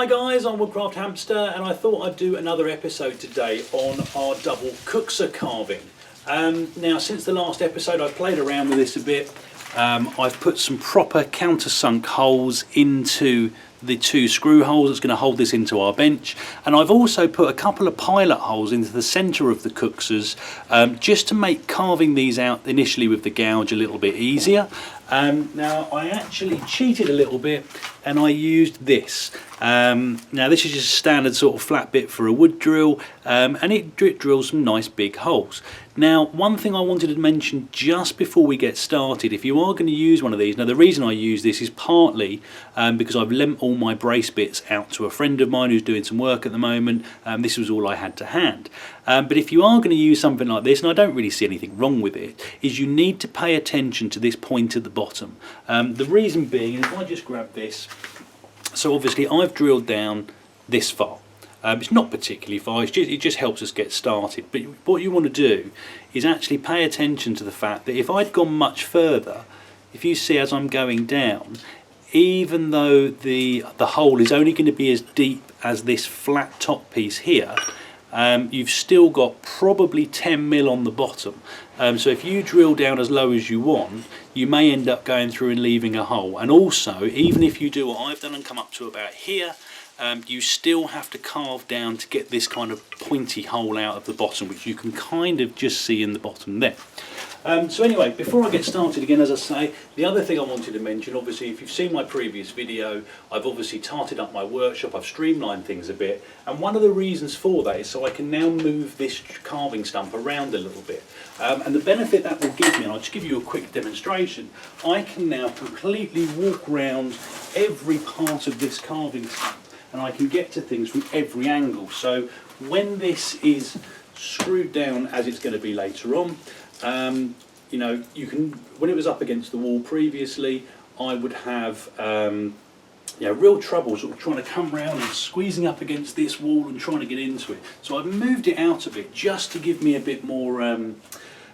Hi guys, I'm Woodcraft Hamster and I thought I'd do another episode today on our double Kuksa carving. Now since the last episode I've played around with this a bit. I've put some proper countersunk holes into the two screw holes that's going to hold this into our bench, and I've also put a couple of pilot holes into the centre of the Kuksas just to make carving these out initially with the gouge a little bit easier. Now I actually cheated a little bit and I used this. Now this is just a standard sort of flat bit for a wood drill, and it drills some nice big holes. Now one thing I wanted to mention just before we get started, if you are going to use one of these, now the reason I use this is partly because I've lent all my brace bits out to a friend of mine who's doing some work at the moment. This was all I had to hand. But if you are going to use something like this, and I don't really see anything wrong with it, is you need to pay attention to this point at the bottom. The reason being, if I just grab this, so obviously I've drilled down this far. It's not particularly far, it just helps us get started. But what you want to do is actually pay attention to the fact that if I'd gone much further, if you see as I'm going down, even though the hole is only going to be as deep as this flat top piece here, you've still got probably 10 mil on the bottom. So if you drill down as low as you want, you may end up going through and leaving a hole. And also, even if you do what I've done and come up to about here, you still have to carve down to get this kind of pointy hole out of the bottom, which you can kind of just see in the bottom there. So anyway, before I get started again, as I say, the other thing I wanted to mention, obviously if you've seen my previous video, I've obviously tarted up my workshop, I've streamlined things a bit, and one of the reasons for that is so I can now move this carving stump around a little bit. And the benefit that will give me, and I'll just give you a quick demonstration, I can now completely walk around every part of this carving stump, and I can get to things from every angle. So when this is screwed down, as it's going to be later on, you know, you can, when it was up against the wall previously, I would have real trouble sort of trying to come round and squeezing up against this wall and trying to get into it. So I've moved it out a bit just to give me a bit more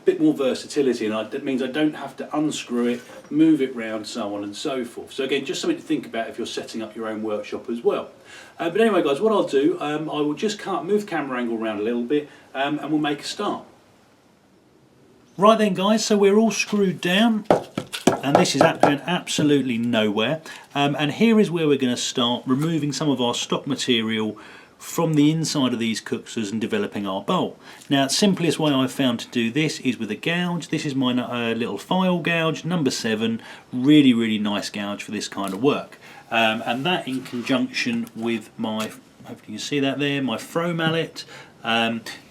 versatility, and that means I don't have to unscrew it, move it round, so on and so forth. So again, just something to think about if you're setting up your own workshop as well. But anyway guys, what I'll do, I will just move camera angle around a little bit, and we'll make a start. Right then guys, so we're all screwed down and this is going absolutely nowhere, and here is where we're going to start removing some of our stock material from the inside of these Kuksas and developing our bowl. Now the simplest way I've found to do this is with a gouge. This is my little file gouge, number 7, really nice gouge for this kind of work, and that in conjunction with my, hopefully you can see that there, my throw mallet,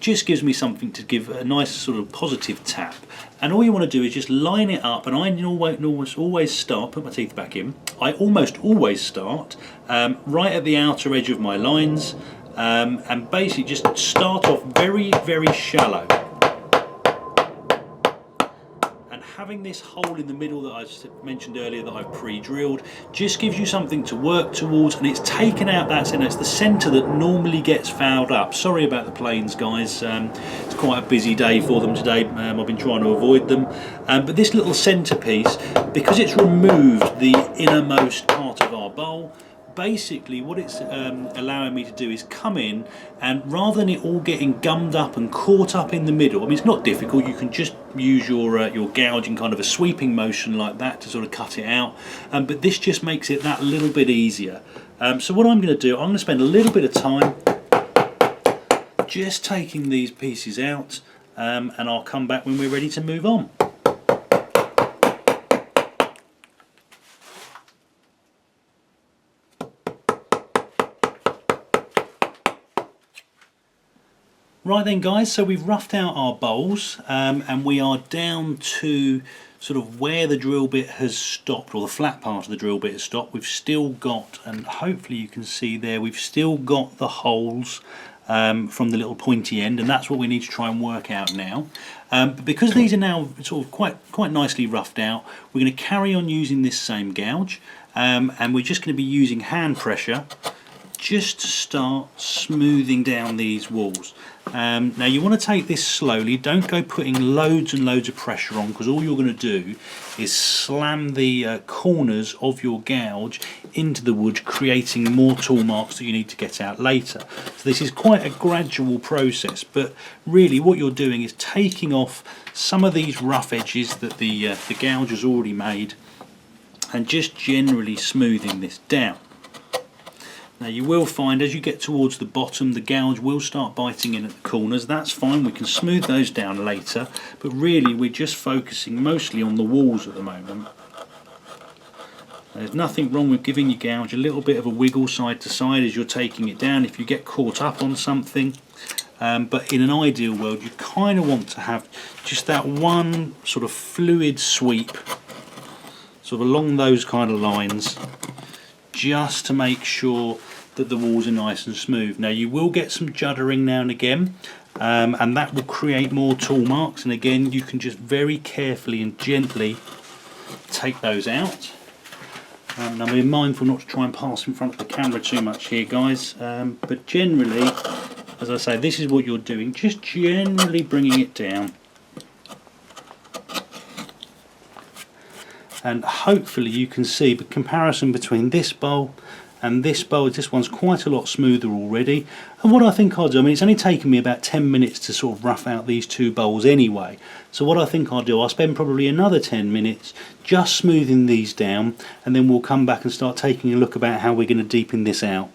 just gives me something to give a nice sort of positive tap. And all you want to do is just line it up, and I always start, put my teeth back in, I almost always start right at the outer edge of my lines, and basically just start off very shallow. And having this hole in the middle that I mentioned earlier that I've pre-drilled just gives you something to work towards, and it's taken out that centre. It's the centre that normally gets fouled up. Sorry about the planes guys, it's quite a busy day for them today. I've been trying to avoid them, but this little centre piece, because it's removed the innermost part of our bowl, basically what it's allowing me to do is come in, and rather than it all getting gummed up and caught up in the middle, I mean it's not difficult, you can just use your gouge in kind of a sweeping motion like that to sort of cut it out, but this just makes it that little bit easier. So what I'm going to do, I'm going to spend a little bit of time just taking these pieces out, and I'll come back when we're ready to move on. Right then guys, so we've roughed out our bowls, and we are down to sort of where the drill bit has stopped, or the flat part of the drill bit has stopped. We've still got, and hopefully you can see there, we've still got the holes from the little pointy end, and that's what we need to try and work out now. But because these are now sort of quite nicely roughed out, we're going to carry on using this same gouge, and we're just going to be using hand pressure just to start smoothing down these walls. Now you want to take this slowly, don't go putting loads and loads of pressure on, because all you're going to do is slam the corners of your gouge into the wood, creating more tool marks that you need to get out later. So this is quite a gradual process, but really what you're doing is taking off some of these rough edges that the gouge has already made and just generally smoothing this down. Now you will find as you get towards the bottom the gouge will start biting in at the corners. That's fine, we can smooth those down later, but really we're just focusing mostly on the walls at the moment. There's nothing wrong with giving your gouge a little bit of a wiggle side to side as you're taking it down if you get caught up on something, but in an ideal world you kind of want to have just that one sort of fluid sweep sort of along those kind of lines, just to make sure that the walls are nice and smooth. Now you will get some juddering now and again, and that will create more tool marks, and again you can just very carefully and gently take those out. Now be mindful not to try and pass in front of the camera too much here, guys, but generally, as I say, this is what you're doing, just generally bringing it down, and hopefully you can see the comparison between this bowl and this bowl. This one's quite a lot smoother already, and what I think I'll do, I mean it's only taken me about 10 minutes to sort of rough out these two bowls anyway, so what I think I'll do, I'll spend probably another 10 minutes just smoothing these down, and then we'll come back and start taking a look about how we're going to deepen this out.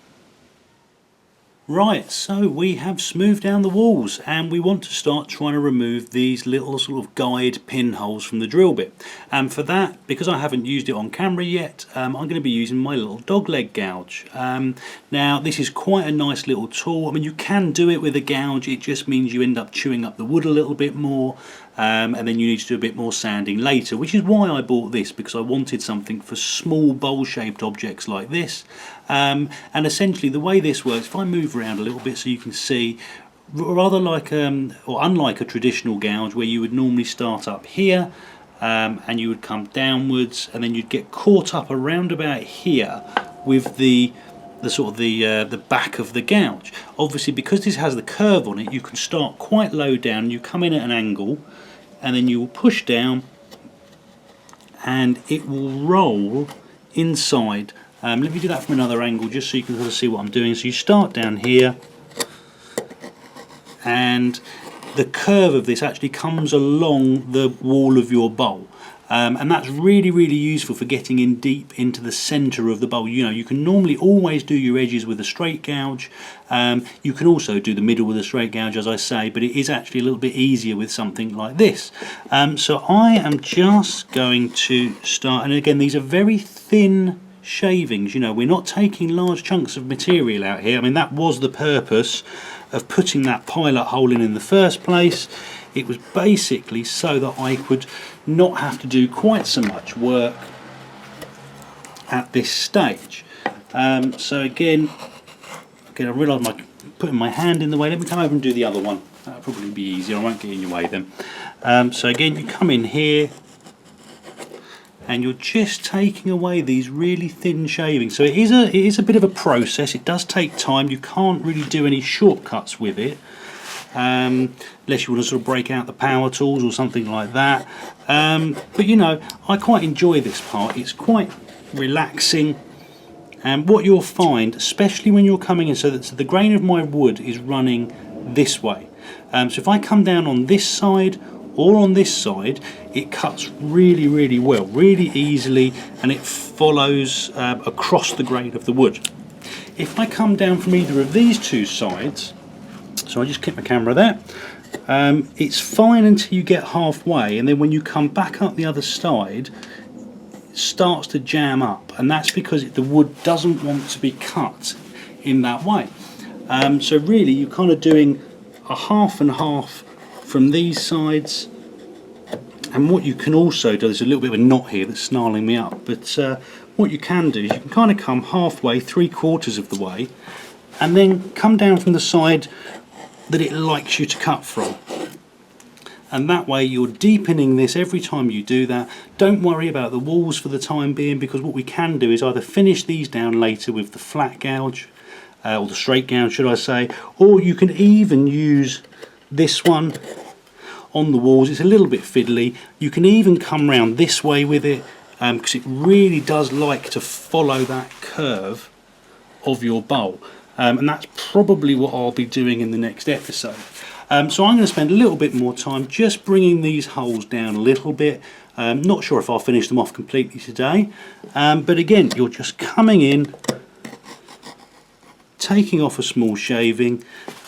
Right, so we have smoothed down the walls and we want to start trying to remove these little sort of guide pinholes from the drill bit. And for that, because I haven't used it on camera yet, I'm going to be using my little dog leg gouge. Now this is quite a nice little tool. I mean, you can do it with a gouge, it just means you end up chewing up the wood a little bit more, and then you need to do a bit more sanding later, which is why I bought this, because I wanted something for small bowl shaped objects like this. And essentially the way this works, if I move around a little bit so you can see, rather like or unlike a traditional gouge where you would normally start up here and you would come downwards and then you'd get caught up around about here with the back of the gouge. Obviously because this has the curve on it, you can start quite low down, you come in at an angle and then you will push down and it will roll inside. Let me do that from another angle just so you can sort of see what I'm doing. So you start down here and the curve of this actually comes along the wall of your bowl. And that's really useful for getting in deep into the centre of the bowl. You know, you can normally always do your edges with a straight gouge. You can also do the middle with a straight gouge, as I say, but it is actually a little bit easier with something like this. So I am just going to start, and again these are very thin shavings, you know, we're not taking large chunks of material out here. I mean, that was the purpose of putting that pilot hole in the first place. It was basically so that I could not have to do quite so much work at this stage. So again I realise I'm putting my hand in the way. Let me come over and do the other one. That'll probably be easier, I won't get in your way then. So again you come in here and you're just taking away these really thin shavings. So it is a bit of a process, it does take time, you can't really do any shortcuts with it. Unless you want to sort of break out the power tools or something like that, but you know, I quite enjoy this part, it's quite relaxing. And what you'll find, especially when you're coming in, so that the grain of my wood is running this way, so if I come down on this side or on this side, it cuts really well, really easily, and it follows across the grain of the wood. If I come down from either of these two sides, so I just keep my camera there, it's fine until you get halfway, and then when you come back up the other side it starts to jam up, and that's because the wood doesn't want to be cut in that way. So really you're kind of doing a half and half from these sides. And what you can also do, there's a little bit of a knot here that's snarling me up, but what you can do is you can kind of come halfway, 3/4 of the way, and then come down from the side that it likes you to cut from. And that way you're deepening this every time you do that. Don't worry about the walls for the time being, because what we can do is either finish these down later with the flat gouge, or the straight gown should I say, or you can even use this one on the walls. It's a little bit fiddly. You can even come round this way with it, because it really does like to follow that curve of your bowl, and that's probably what I'll be doing in the next episode. So I'm going to spend a little bit more time just bringing these holes down a little bit. Not sure if I'll finish them off completely today, but again, you're just coming in, taking off a small shaving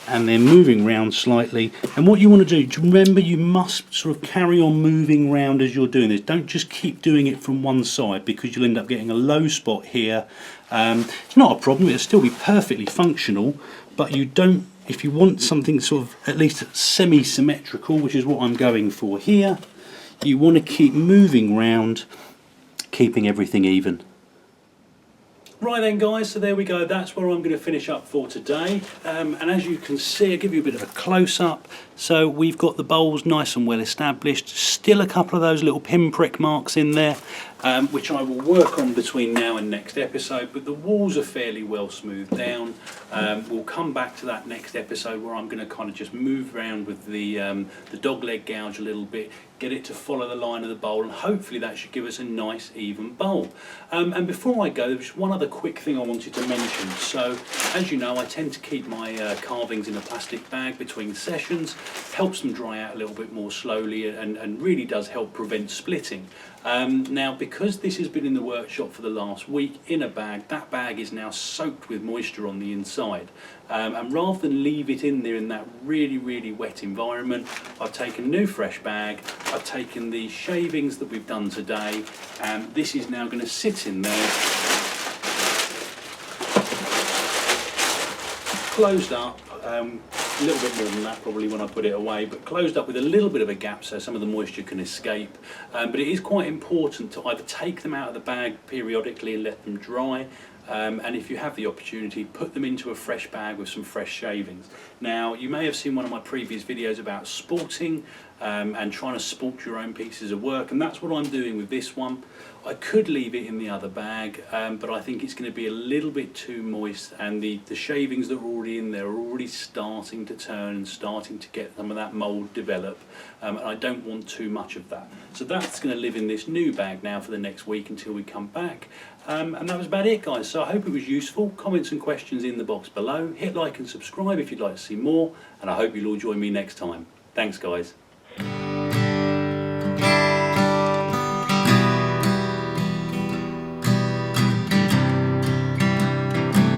and then moving round slightly. And what you want to do, remember, you must sort of carry on moving round as you're doing this. Don't just keep doing it from one side, because you'll end up getting a low spot here. It's not a problem, it'll still be perfectly functional, but you don't, if you want something sort of at least semi-symmetrical, which is what I'm going for here, you want to keep moving round, keeping everything even. Right then guys, so there we go, that's where I'm going to finish up for today, and as you can see, I'll give you a bit of a close-up. So we've got the bowls nice and well established, still a couple of those little pinprick marks in there, which I will work on between now and next episode, but the walls are fairly well smoothed down. We'll come back to that next episode where I'm going to kind of just move around with the dogleg gouge a little bit, get it to follow the line of the bowl, and hopefully that should give us a nice even bowl. And before I go, there's one other quick thing I wanted to mention. So as you know, I tend to keep my carvings in a plastic bag between sessions, helps them dry out a little bit more slowly, and really does help prevent splitting. Now, because this has been in the workshop for the last week in a bag, that bag is now soaked with moisture on the inside. And rather than leave it in there in that really wet environment, I've taken a new fresh bag, I've taken the shavings that we've done today, and this is now going to sit in there, closed up, a little bit more than that probably when I put it away, but closed up with a little bit of a gap so some of the moisture can escape. But it is quite important to either take them out of the bag periodically and let them dry, and if you have the opportunity, put them into a fresh bag with some fresh shavings. Now, you may have seen one of my previous videos about sporting and trying to sport your own pieces of work, and that's what I'm doing with this one. I could leave it in the other bag, but I think it's going to be a little bit too moist, and the shavings that are already in there are already starting to turn and starting to get some of that mould develop, and I don't want too much of that. So that's going to live in this new bag now for the next week until we come back. And that was about it, guys. So I hope it was useful. Comments and questions in the box below. Hit like and subscribe if you'd like to see more, and I hope you'll all join me next time. Thanks, guys.